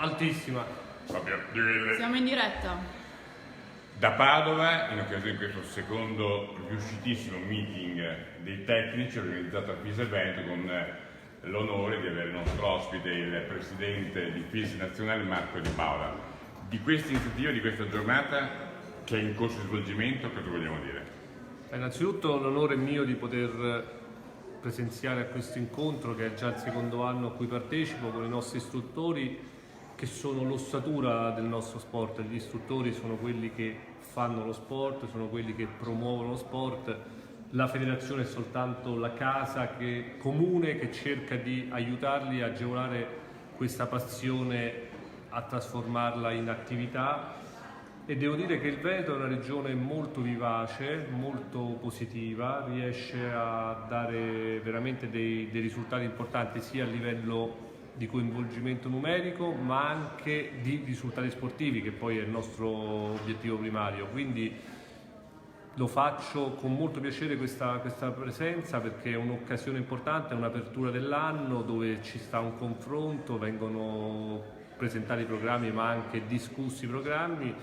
Altissima. Proprio di quelle. Siamo in diretta. Da Padova, in occasione di questo secondo riuscitissimo meeting dei tecnici organizzato a Pisa Evento, con l'onore di avere il nostro ospite, il presidente di FIS Nazionale Marco Di Paola. Di questa iniziativa, di questa giornata che è in corso di svolgimento, cosa vogliamo dire? Innanzitutto l'onore è mio di poter presenziare a questo incontro, che è già il secondo anno a cui partecipo, con i nostri istruttori che sono l'ossatura del nostro sport. Gli istruttori sono quelli che fanno lo sport, sono quelli che promuovono lo sport. La federazione è soltanto la casa comune che cerca di aiutarli a agevolare questa passione, a trasformarla in attività. E devo dire che il Veneto è una regione molto vivace, molto positiva, riesce a dare veramente dei risultati importanti sia a livello di coinvolgimento numerico ma anche di risultati sportivi, che poi è il nostro obiettivo primario. Quindi lo faccio con molto piacere questa presenza, perché è un'occasione importante, è un'apertura dell'anno dove ci sta un confronto, vengono presentati i programmi ma anche discussi i programmi,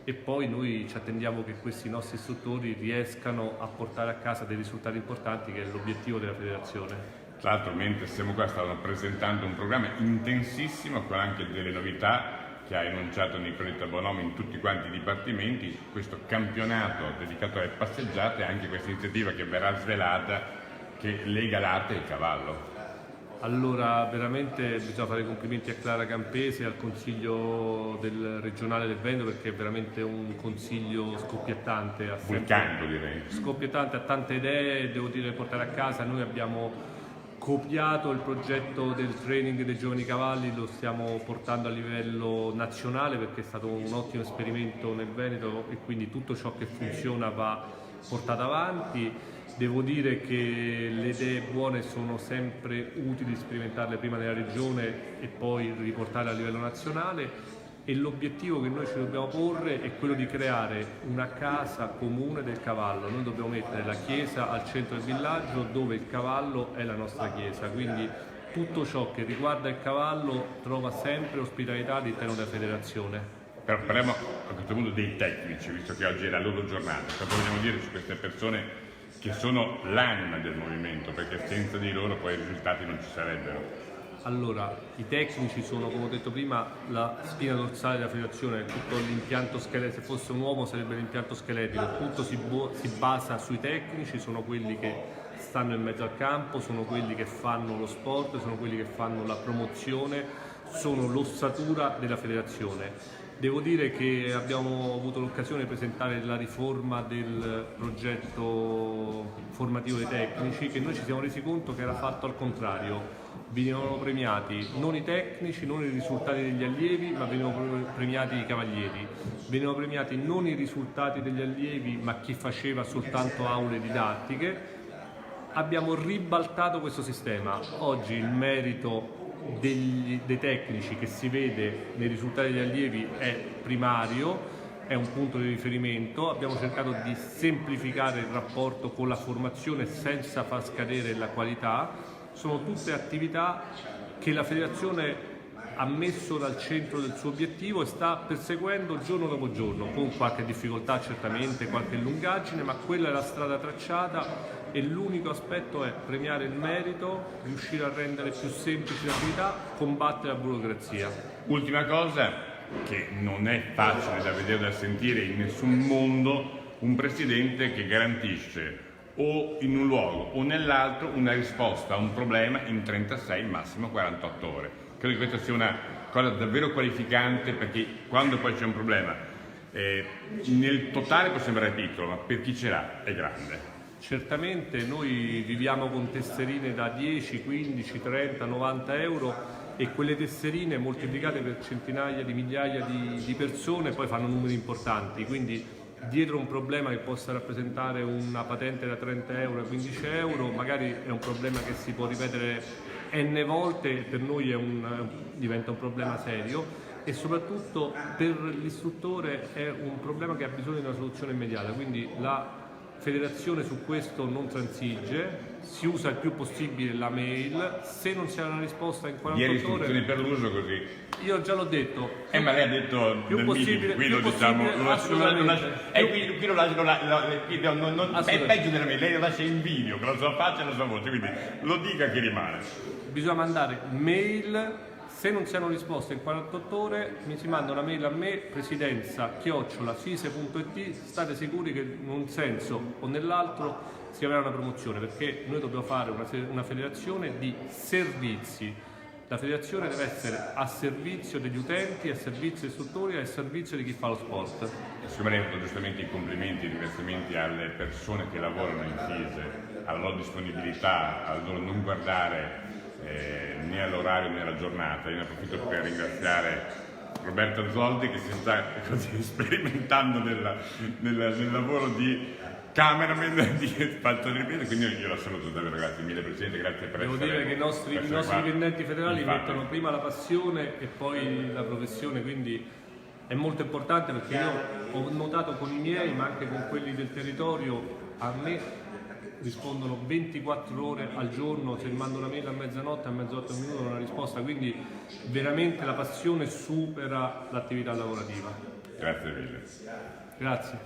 e poi noi ci attendiamo che questi nostri istruttori riescano a portare a casa dei risultati importanti, che è l'obiettivo della federazione. Tra l'altro, mentre siamo qua, stavano presentando un programma intensissimo con anche delle novità che ha enunciato Nicoletta Bonomi in tutti quanti i dipartimenti, questo campionato dedicato alle passeggiate e anche questa iniziativa che verrà svelata, che lega l'arte e il cavallo. Allora, veramente bisogna fare i complimenti a Clara Campese e al Consiglio del regionale del Veneto, perché è veramente un consiglio scoppiettante. Vulcanico, direi. Scoppiettante, ha tante idee, devo dire, portare a casa. Noi abbiamo copiato il progetto del training dei giovani cavalli, lo stiamo portando a livello nazionale perché è stato un ottimo esperimento nel Veneto, e quindi tutto ciò che funziona va portato avanti. Devo dire che le idee buone sono sempre utili sperimentarle prima nella regione e poi riportarle a livello nazionale, e l'obiettivo che noi ci dobbiamo porre è quello di creare una casa comune del cavallo. Noi dobbiamo mettere la chiesa al centro del villaggio, dove il cavallo è la nostra chiesa, quindi tutto ciò che riguarda il cavallo trova sempre ospitalità all'interno della federazione. Però parliamo a questo punto dei tecnici, visto che oggi è la loro giornata. Cosa vogliamo dire su queste persone che sono l'anima del movimento, perché senza di loro poi i risultati non ci sarebbero? Allora, i tecnici sono, come ho detto prima, la spina dorsale della federazione, tutto l'impianto scheletico. Se fosse un uomo sarebbe l'impianto scheletico, tutto si basa sui tecnici, sono quelli che stanno in mezzo al campo, sono quelli che fanno lo sport, sono quelli che fanno la promozione, sono l'ossatura della federazione. Devo dire che abbiamo avuto l'occasione di presentare la riforma del progetto formativo dei tecnici, che noi ci siamo resi conto che era fatto al contrario. Venivano premiati non i tecnici, non i risultati degli allievi, ma venivano premiati i cavalieri. Venivano premiati non i risultati degli allievi, ma chi faceva soltanto aule didattiche. Abbiamo ribaltato questo sistema. Oggi il merito dei tecnici, che si vede nei risultati degli allievi, è primario, è un punto di riferimento. Abbiamo cercato di semplificare il rapporto con la formazione senza far scadere la qualità. Sono tutte attività che la federazione ha messo dal centro del suo obiettivo e sta perseguendo giorno dopo giorno, con qualche difficoltà certamente, qualche lungaggine, ma quella è la strada tracciata, e l'unico aspetto è premiare il merito, riuscire a rendere più semplici l'attività, combattere la burocrazia. Ultima cosa, che non è facile da vedere o da sentire in nessun mondo, un presidente che garantisce o in un luogo o nell'altro una risposta a un problema in 36, massimo 48 ore. Credo che questa sia una cosa davvero qualificante, perché quando poi c'è un problema, nel totale può sembrare piccolo, ma per chi ce l'ha è grande. Certamente noi viviamo con tesserine da 10, 15, 30, 90 euro, e quelle tesserine moltiplicate per centinaia di migliaia di persone poi fanno numeri importanti, quindi dietro un problema che possa rappresentare una patente da 30 euro a 15 euro, magari è un problema che si può ripetere n volte, per noi diventa un problema serio, e soprattutto per l'istruttore è un problema che ha bisogno di una soluzione immediata, quindi la federazione su questo non transige, si usa il più possibile la mail, se non c'è una risposta in 48 Ieri ore... istruzioni per l'uso così. Io già l'ho detto. Ma lei ha detto più nel possibile, meeting, qui lo più diciamo, possibile, assolutamente. qui lo lascio, è peggio della me, lei lo lascia in video, con la sua faccia e la sua voce, quindi lo dica che rimane. Bisogna mandare mail, se non c'è una risposta in 48 ore mi si manda una mail a me, presidenza@sise.it, state sicuri che in un senso o nell'altro si avrà una promozione, perché noi dobbiamo fare una federazione di servizi. La federazione deve essere a servizio degli utenti, a servizio degli istruttori e a servizio di chi fa lo sport. Siccome lei ha fatto giustamente i complimenti e i ringraziamenti alle persone che lavorano in FISE, alla loro disponibilità, al loro non guardare né all'orario né alla giornata, io ne approfitto per ringraziare Roberto Zoldi che si sta così sperimentando nel lavoro di cameraman di Spazio di Ripresa, quindi io la saluto davvero, grazie mille Presidente, grazie per Devo essere. dire che i nostri dipendenti federali mettono prima la passione e poi la professione, quindi è molto importante, perché io ho notato con i miei, ma anche con quelli del territorio, a me rispondono 24 ore al giorno, se mando una mail a mezzanotte, a mezzanotte un minuto una risposta, quindi veramente la passione supera l'attività lavorativa. Grazie mille. Grazie.